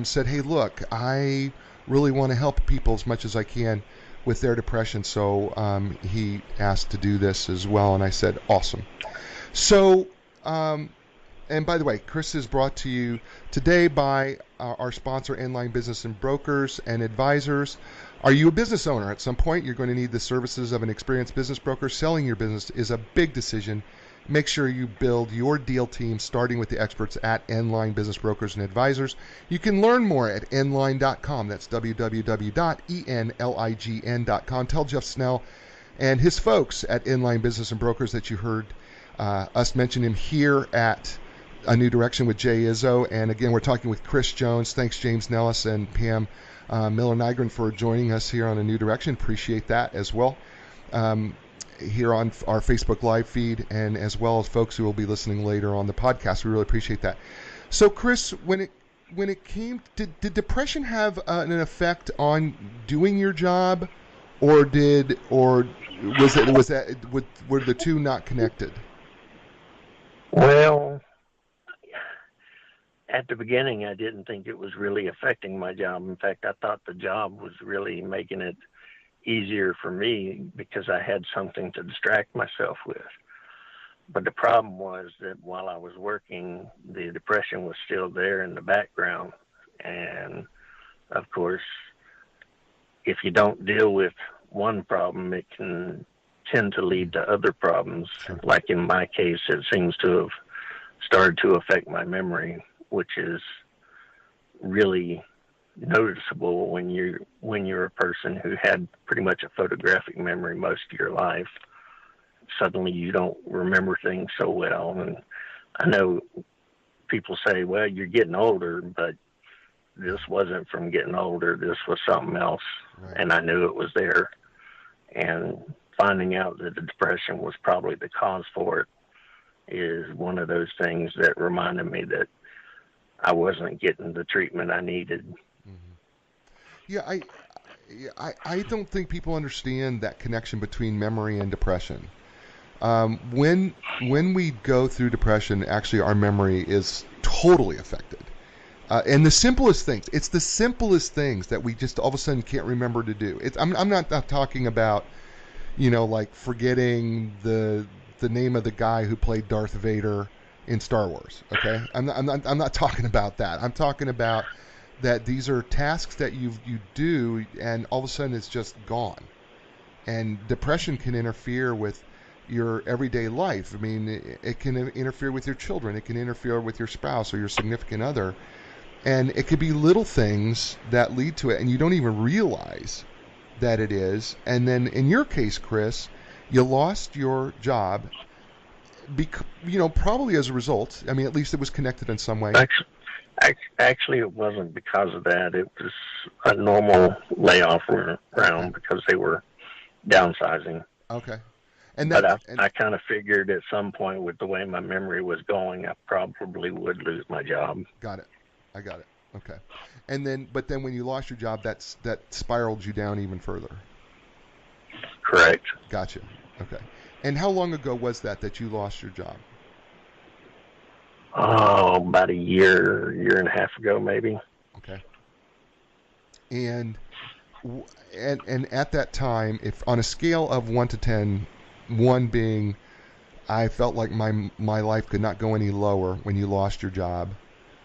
said, hey, look, I really want to help people as much as I can with their depression, so he asked to do this as well, and I said, awesome. So, and by the way, Chris is brought to you today by our sponsor, Inline Business and Brokers and Advisors. Are you a business owner? At some point, you're going to need the services of an experienced business broker. Selling your business is a big decision. Make sure you build your deal team starting with the experts at Inline Business Brokers and Advisors. You can learn more at nline.com. That's www.enlign.com. Tell Jeff Snell and his folks at Inline Business and Brokers that you heard us mention him here at A New Direction with Jay Izzo. And again, we're talking with Chris Jones. Thanks, James Nellis and Pam Miller-Nygren, for joining us here on A New Direction. Appreciate that as well. Here on our Facebook Live feed, and as well as folks who will be listening later on the podcast. We really appreciate that. So, Chris, when it came, did depression have an effect on doing your job, or were the 2 not connected? Well, at the beginning, I didn't think it was really affecting my job. In fact, I thought the job was really making it easier for me because I had something to distract myself with. But the problem was that while I was working, the depression was still there in the background. And of course, if you don't deal with one problem, it can tend to lead to other problems. Sure. Like in my case, it seems to have started to affect my memory, which is really noticeable when you're a person who had pretty much a photographic memory most of your life. Suddenly you don't remember things so well. And I know people say, well, you're getting older, but this wasn't from getting older. This was something else. Right. And I knew it was there. And finding out that the depression was probably the cause for it is one of those things that reminded me that I wasn't getting the treatment I needed. Yeah, I don't think people understand that connection between memory and depression. When we go through depression, actually our memory is totally affected. And the simplest things, it's the simplest things that we just all of a sudden can't remember to do. I'm not talking about, like forgetting the name of the guy who played Darth Vader in Star Wars. Okay, I'm not talking about that. I'm talking about that these are tasks that you do, and all of a sudden it's just gone. And depression can interfere with your everyday life. I mean, it can interfere with your children. It can interfere with your spouse or your significant other. And it could be little things that lead to it, and you don't even realize that it is. And then in your case, Chris, you lost your job, probably as a result. I mean, at least it was connected in some way. Actually, it wasn't because of that. It was a normal layoff round because they were downsizing. Okay. But I kind of figured at some point with the way my memory was going, I probably would lose my job. Got it. I got it. Okay. But then when you lost your job, that spiraled you down even further. Correct. Gotcha. Okay. And how long ago was that you lost your job? Oh, about a year and a half ago, maybe. Okay. And at that time, if on a scale of 1 to 10, 1 being I felt like my life could not go any lower when you lost your job,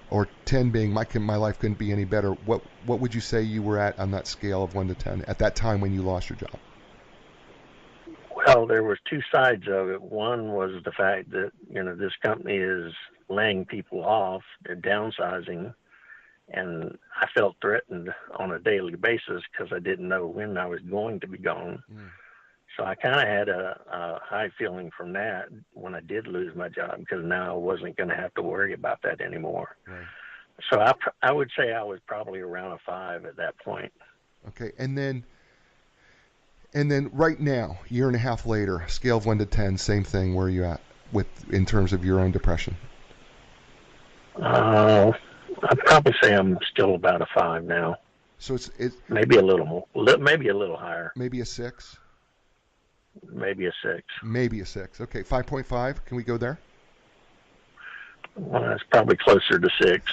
or 10 being my life couldn't be any better, what would you say you were at on that scale of 1 to 10 at that time when you lost your job? Oh, there was two sides of it. One was the fact that, this company is laying people off, they're downsizing, and I felt threatened on a daily basis because I didn't know when I was going to be gone. So I kind of had a high feeling from that when I did lose my job, because now I wasn't going to have to worry about that anymore. Right. So I would say I was probably around a 5 at that point. Okay, and then right now, year and a half later, scale of 1 to 10, same thing. Where are you at in terms of your own depression? I'd probably say I'm still about a 5 now. So it's maybe a little more, maybe a little higher. Maybe a 6. Maybe a 6. Maybe a 6. Okay, 5.5. Can we go there? Well, that's probably closer to 6.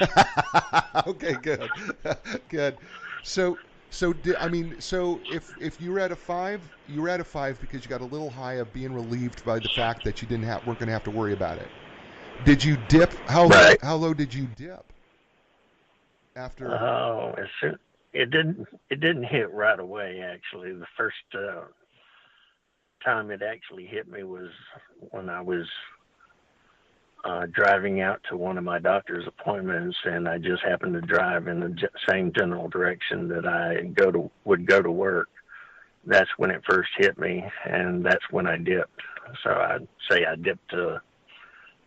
Okay, good, good. So if you were at a 5, you were at a 5 because you got a little high of being relieved by the fact that you weren't going to have to worry about it. Did you dip? How low did you dip? After? Oh, it didn't hit right away. Actually, the first time it actually hit me was when I was driving out to one of my doctor's appointments, and I just happened to drive in the same general direction that I would go to work. That's when it first hit me, and that's when I dipped. So I'd say I dipped to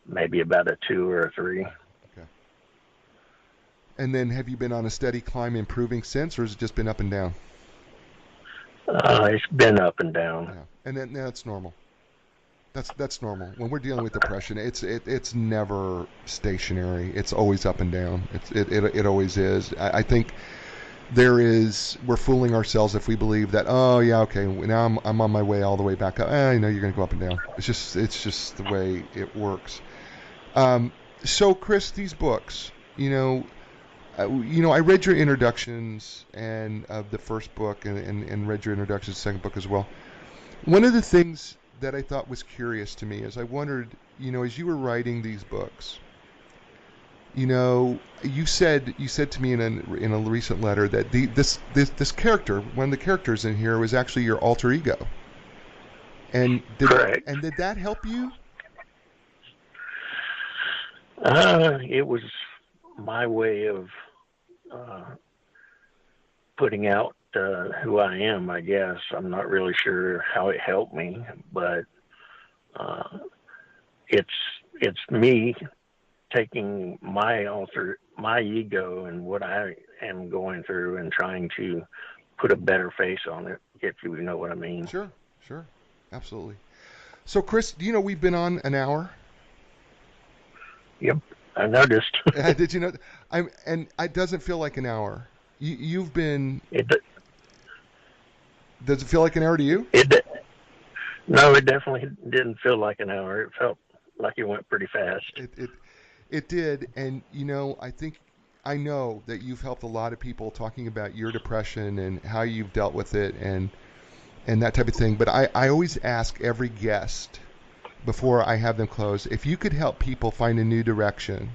maybe about a 2 or a 3. Okay. And then have you been on a steady climb, improving since, or has it just been up and down? It's been up and down. Yeah. And then that's normal. That's normal. When we're dealing with depression, it's never stationary. It's always up and down. It always is. I think we're fooling ourselves if we believe that, oh yeah, okay, now I'm on my way all the way back up. You're going to go up and down. It's just the way it works. So Chris, these books, I read your introductions and of the first book and read your introduction to the second book as well. One of the things that I thought was curious to me is I wondered, as you were writing these books, you said to me in a recent letter that this character, one of the characters in here, was actually your alter ego. And did that help you? It was my way of putting out who I am, I guess. I'm not really sure how it helped me, but it's me taking my ego and what I am going through and trying to put a better face on it, if you know what I mean. Sure, absolutely. So Chris, do you know we've been on an hour? Yep, I noticed. Did you know? And it doesn't feel like an hour. You've been. Does it feel like an hour to you? No, it definitely didn't feel like an hour. It felt like it went pretty fast. It did, and I know that you've helped a lot of people talking about your depression and how you've dealt with it and that type of thing. But I always ask every guest before I have them close, if you could help people find a new direction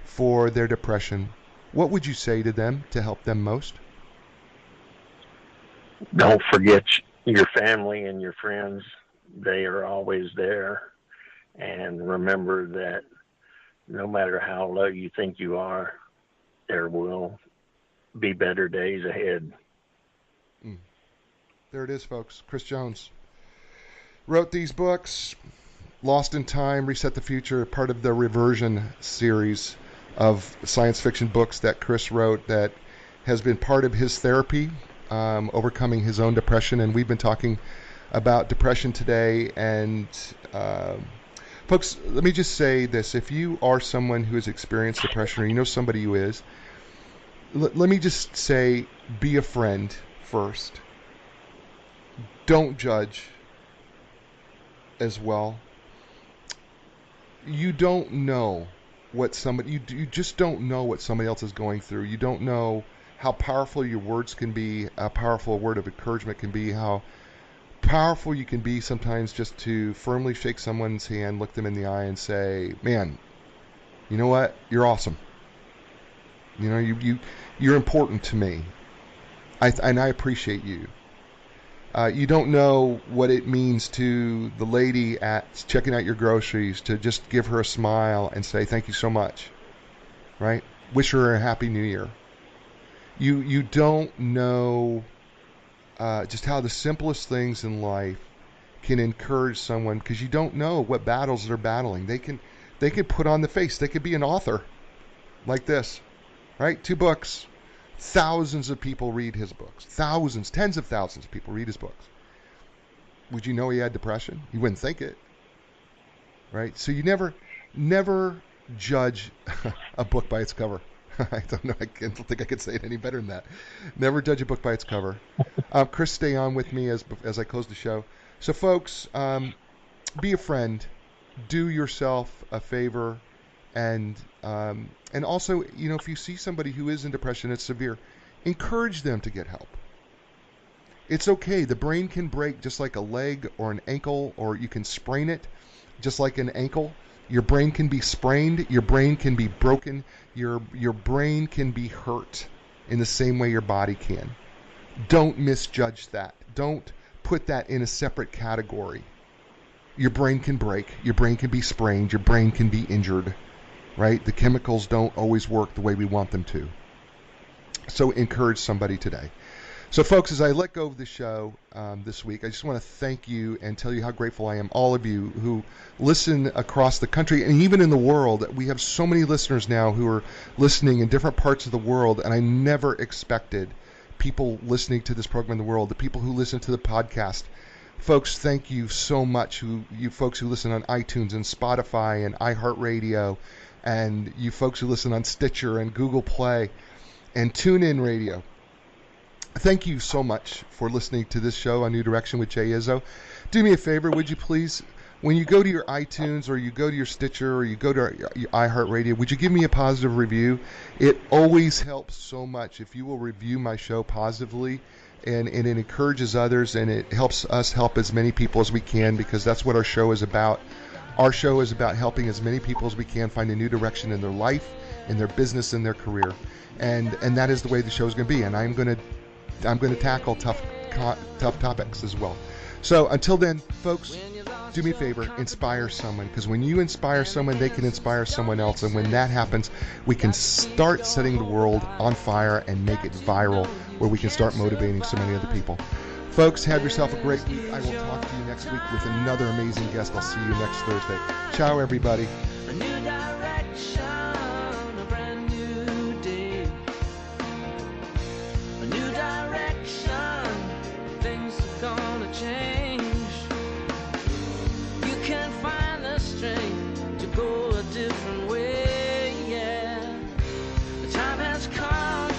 for their depression, what would you say to them to help them most? Don't forget your family and your friends. They are always there. And remember that no matter how low you think you are, there will be better days ahead. There it is, folks. Chris Jones wrote these books, Lost in Time, Reset the Future, part of the Reversione series of science fiction books that Chris wrote that has been part of his therapy, overcoming his own depression. And we've been talking about depression today. And folks, let me just say this. If you are someone who has experienced depression, or you know somebody who is, let me just say, be a friend first. Don't judge as well. You don't know what somebody, you just don't know what somebody else is going through. You don't know how powerful your words can be, how powerful a word of encouragement can be, how powerful you can be sometimes just to firmly shake someone's hand, look them in the eye and say, man, you know what? You're awesome. You know, you're important to me. And I appreciate you. You don't know what it means to the lady at checking out your groceries to just give her a smile and say thank you so much, right? Wish her a happy new year. You don't know just how the simplest things in life can encourage someone, because you don't know what battles they're battling. They can put on the face. They could be an author like this, right? 2 books. Thousands of people read his books. Thousands, tens of thousands of people read his books. Would you know he had depression? You wouldn't think it, right? So you never judge a book by its cover. I don't know. I don't think I could say it any better than that. Never judge a book by its cover. Chris, stay on with me as I close the show. So, folks, be a friend. Do yourself a favor, and also, you know, if you see somebody who is in depression, it's severe, encourage them to get help. It's okay. The brain can break just like a leg or an ankle, or you can sprain it just like an ankle. Your brain can be sprained. Your brain can be broken. Your brain can be hurt in the same way your body can. Don't misjudge that. Don't put that in a separate category. Your brain can break. Your brain can be sprained. Your brain can be injured, right? The chemicals don't always work the way we want them to. So encourage somebody today. So, folks, as I let go of the show this week, I just want to thank you and tell you how grateful I am, all of you who listen across the country and even in the world. We have so many listeners now who are listening in different parts of the world, and I never expected people listening to this program in the world, the people who listen to the podcast. Folks, thank you so much, you folks who listen on iTunes and Spotify and iHeartRadio, and you folks who listen on Stitcher and Google Play and TuneIn Radio. Thank you so much for listening to this show on New Direction with Jay Izzo. Do me a favor, would you please, when you go to your iTunes or you go to your Stitcher or you go to your iHeartRadio, would you give me a positive review? It always helps so much if you will review my show positively, and it encourages others, and it helps us help as many people as we can, because that's what our show is about. Our show is about helping as many people as we can find a new direction in their life, in their business, in their career. And that is the way the show is going to be. And I'm going to tackle tough topics as well. So until then, folks, do me a favor, inspire someone, because when you inspire someone, they can inspire someone else. And when that happens, we can start setting the world on fire and make it viral, where we can start motivating so many other people. Folks, have yourself a great week. I will talk to you next week with another amazing guest. I'll see you next Thursday. Ciao, everybody. A new direction, a brand new day. A new direction, things are gonna change. You can find the strength to go a different way, yeah. The time has come.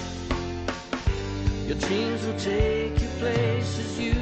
Your dreams will take you places you